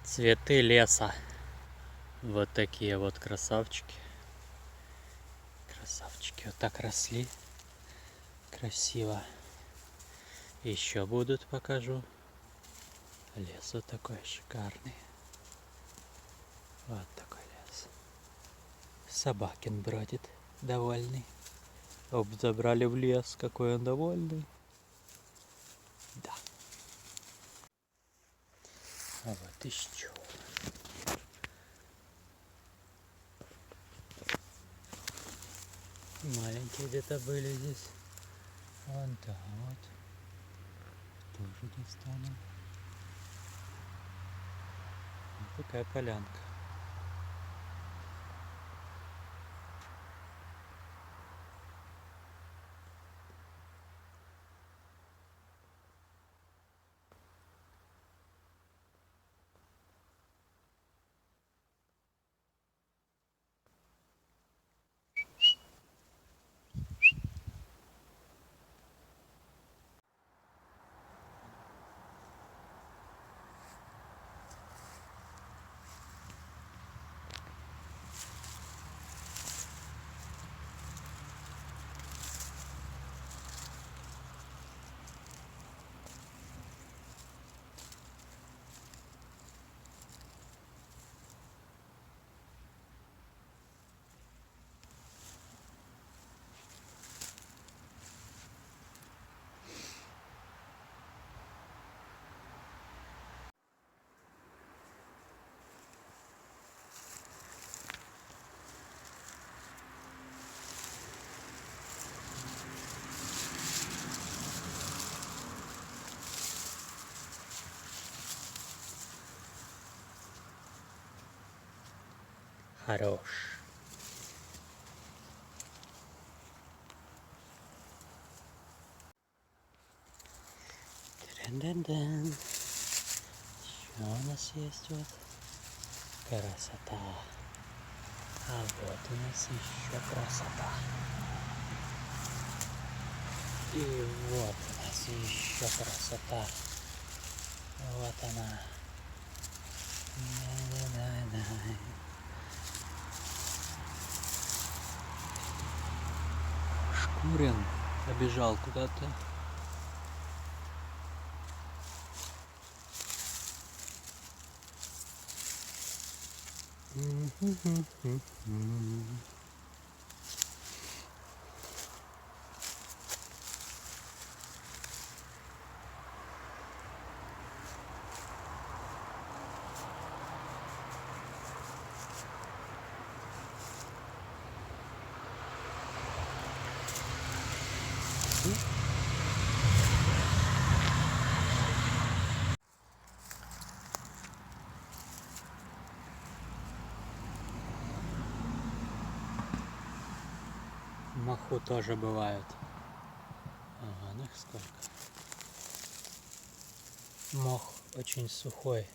Цветы леса. Вот такие вот красавчики. Красавчики. Вот так росли. Красиво. Еще будут, покажу. Лес вот такой шикарный. Вот такой лес. Собакин бродит, довольный. Оп, забрали в лес, какой он довольный. Да. А вот еще. Маленькие где-то были здесь. Вон там вот. Тоже достану. Вот такая полянка. Хорош. Дан-дан-дан. Еще у нас есть вот красота. А вот у нас еще красота. И вот у нас еще красота. Вот она. Шкурин побежал куда-то. Маху тоже бывают. Ага, ну их сколько. Мох очень сухой.